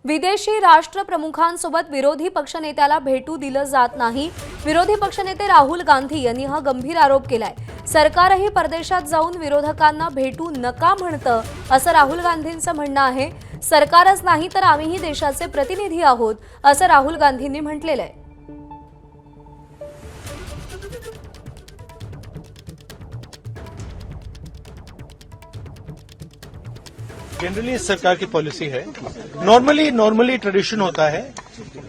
विदेशी राष्ट्रप्रमुखांसोबत विरोधी पक्षनेत्याला भेटू दिलं जात नाही। विरोधी पक्षनेते राहुल गांधी यांनी हा गंभीर आरोप केलाय। सरकारही परदेशात जाऊन विरोधकांना भेटू नका म्हणतं असं राहुल गांधींचं म्हणणं आहे। सरकारच नाही तर आम्हीही देशाचे प्रतिनिधी आहोत असं राहुल गांधींनी म्हटलेलं आहे। जनरली सरकार की पॉलिसी है। नॉर्मली ट्रेडिशन होता है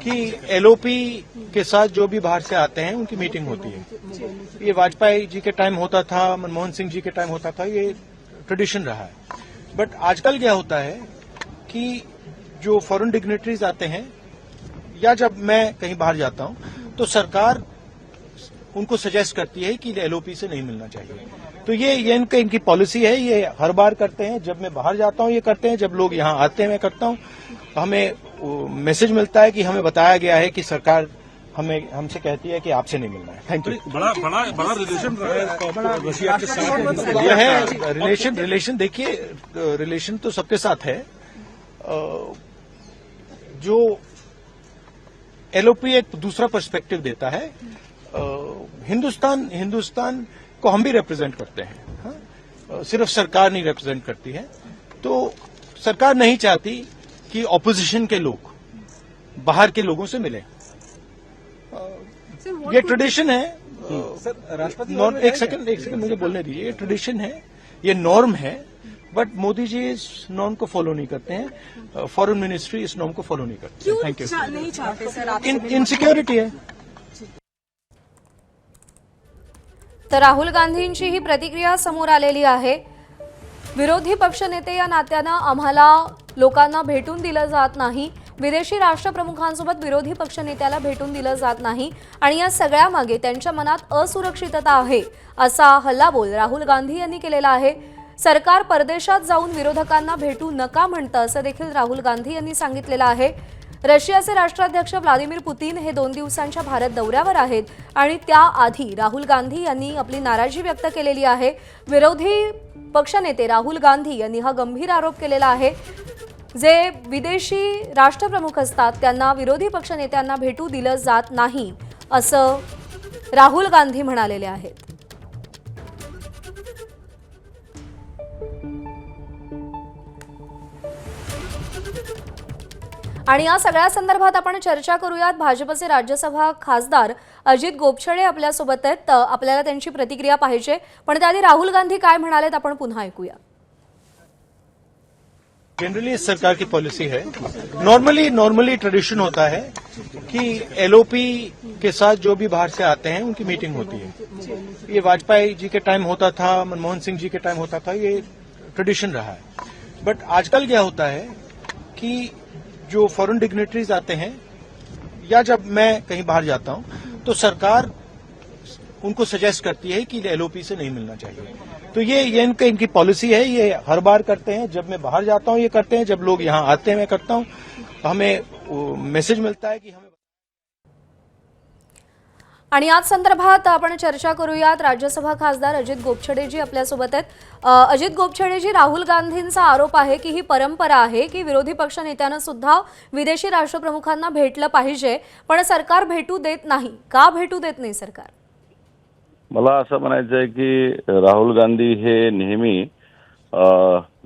कि एलओपी के साथ जो भी बाहर से आते हैं उनकी मीटिंग होती है। ये वाजपेयी जी के टाइम होता था, मनमोहन सिंह जी के टाइम होता था, ये ट्रेडिशन रहा है। बट आजकल क्या होता है कि जो फॉरेन डिग्नेटरीज आते हैं या जब मैं कहीं बाहर जाता हूं तो सरकार उनको सजेस्ट करती है कि एलओपी से नहीं मिलना चाहिए। तो ये इनकी पॉलिसी है। ये हर बार करते हैं। जब मैं बाहर जाता हूं ये करते हैं, जब लोग यहां आते हैं मैं करता हूं। हमें मैसेज मिलता है कि हमें बताया गया है कि सरकार हमसे कहती है कि आपसे नहीं मिलना है। Thank you. बड़ा रिलेशन रहा है रशिया के साथ। यह है रिलेशन देखिए, रिलेशन तो सबके साथ है। जो एलओपी एक दूसरा पर्सपेक्टिव देता है। हिंदुस्तान को हम भी रिप्रेजेंट करते हैं। हाँ? सिर्फ सरकार नहीं रिप्रेजेंट करती है। तो सरकार नहीं चाहती कि ऑपोजिशन के लोग बाहर के लोगों से मिलें। ये ट्रेडिशन है। एक सेकंड मुझे बोलने दीजिए। ये ट्रेडिशन है, ये नॉर्म है। बट मोदी जी इस नॉर्म को फॉलो नहीं करते हैं। फॉरेन मिनिस्ट्री इस नॉर्म को फॉलो नहीं करती है। Thank you. नहीं चाहते सर, इनसिक्योरिटी है। तर राहुल गांधींची ही प्रतिक्रिया समोर आलेली आहे। विरोधी पक्षनेते या नात्यानं आम्हाला लोकांना भेटून दिलं जात नाही। विदेशी राष्ट्रप्रमुखांसोबत विरोधी पक्षनेत्याला भेटून दिलं जात नाही आणि या सगळ्यामागे त्यांच्या मनात असुरक्षितता आहे असा हल्लाबोल राहुल गांधी यांनी केलेला आहे। सरकार परदेशात जाऊन विरोधकांना भेटू नका म्हणतं असं देखील राहुल गांधी यांनी सांगितलेलं आहे। रशियाचे राष्ट्राध्यक्ष व्लादिमीर पुतीन हे 2 दिवसांच्या भारत दौऱ्यावर आहेत आणि त्याआधी राहुल गांधी यांनी आपली नाराजी व्यक्त केलेली आहे। विरोधी पक्षनेते राहुल गांधी यांनी हा गंभीर आरोप केलेला आहे। जे विदेशी राष्ट्रप्रमुख असतात त्यांना विरोधी पक्षनेत्यांना भेटू दिलं जात नाही असं राहुल गांधी म्हणालेले आहेत। आणि या सगळ्या संदर्भात आपण चर्चा करूयात। भाजपचे राज्यसभा खासदार अजित गोपछडे आपल्या सोबत आहेत। आपल्याला त्यांची प्रतिक्रिया पाहिजे, पण त्याआधी राहुल गांधी काय म्हणालेत आपण पुन्हा ऐकूया। जनरली सरकार की पॉलिसी है। नॉर्मली ट्रेडिशन होता है कि एलओपी के साथ जो भी बाहर से आते हैं उनकी मीटिंग होती है। ये वाजपेयी जी के टाइम होता था, मनमोहन सिंह जी के टाइम होता था, ये ट्रेडिशन रहा है। बट आजकल क्या होता है कि जो फॉरेन डिग्नेटरीज आते हैं या जब मैं कहीं बाहर जाता हूं तो सरकार उनको सजेस्ट करती है कि एलओपी से नहीं मिलना चाहिए। तो ये इनकी पॉलिसी है। ये हर बार करते हैं। जब मैं बाहर जाता हूं ये करते हैं, जब लोग यहां आते हैं मैं करता हूं। हमें मैसेज मिलता है कि हमें आणि याच संदर्भात आपण चर्चा करूयात। राज्यसभा खासदार अजित गोपछडेजी आपल्यासोबत आहेत। अजित गोपछडेजी, राहुल गांधींचा आरोप आहे की ही परंपरा आहे की विरोधी पक्ष नेत्यांना सुद्धा विदेशी राष्ट्रप्रमुखांना भेटलं पाहिजे, पण सरकार भेटू देत नाही। का भेटू देत नाही सरकार? मला असं म्हणायचं आहे की राहुल गांधी हे नेहमी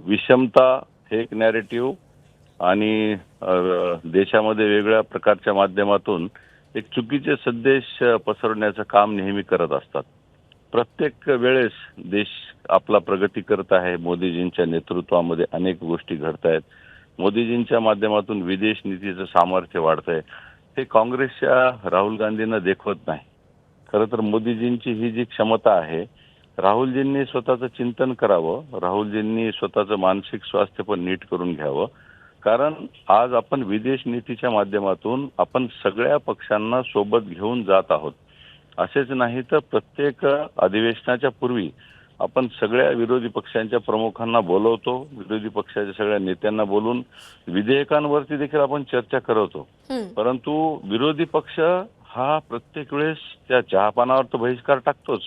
विषमता हे एक नॅरेटिव्ह आणि देशामध्ये वेगळ्या प्रकारच्या माध्यमातून एक चुकीचे संदेश पसरवण्याचं काम नेहमी करत असतात। प्रत्येक वेळेस देश आपला प्रगती करत आहे। मोदीजींच्या नेतृत्वामध्ये अनेक गोष्टी घडत आहेत। मोदीजींच्या माध्यमातून विदेश नीतीचं सामर्थ्य वाढतंय। हे काँग्रेसच्या राहुल गांधींना देखवत नाही। खरं तर मोदीजींची ही जी क्षमता आहे, राहुलजींनी स्वतःचं चिंतन करावं, राहुलजींनी स्वतःचं मानसिक स्वास्थ्य पण नीट करून घ्यावं। कारण आज आपण विदेश नीतीच्या माध्यमातून आपण सगळ्या पक्षांना सोबत घेऊन जात आहोत। असेच नाही तर प्रत्येक अधिवेशनाच्या पूर्वी आपण सगळ्या विरोधी पक्षांच्या प्रमुखांना बोलवतो, विरोधी पक्षाच्या सगळ्या नेत्यांना बोलून विधेयकांवरती देखील आपण चर्चा करतो। परंतु विरोधी पक्ष हा प्रत्येक वेळेस त्या चहापानावर तो बहिष्कार टाकतोच,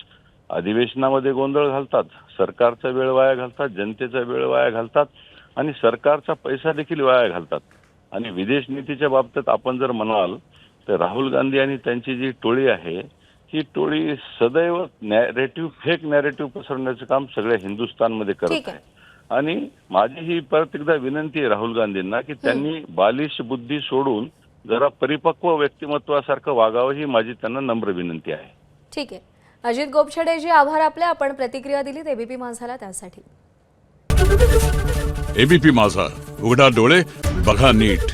अधिवेशनामध्ये गोंधळ घालतात, सरकारचा वेळ वाया घालतात, जनतेचा वेळ वाया घालतात आणि सरकारचा पैसा देखील वाया घालतात। आणि विदेश नीतीच्या बाबतीत आपण जर म्हणाल तर राहुल गांधी आणि त्यांची जी टोळी आहे ही टोळी सदैव फेक नॅरेटिव्ह पसरवण्याचं काम सगळ्या हिंदुस्थानमध्ये करत ठीक आहे. आहे. आणि माझी ही परत एकदा विनंती आहे राहुल गांधींना की त्यांनी बालिश बुद्धी सोडून जरा परिपक्व व्यक्तिमत्वासारखं वागावं ही माझी त्यांना नम्र विनंती आहे. ठीक आहे. अजित गोपछडेजी, आभार आपले. आपण प्रतिक्रिया दिलीत एबीपी माझाला त्यासाठी. एबीपी माझा, उघडा डोळे बघा नीट.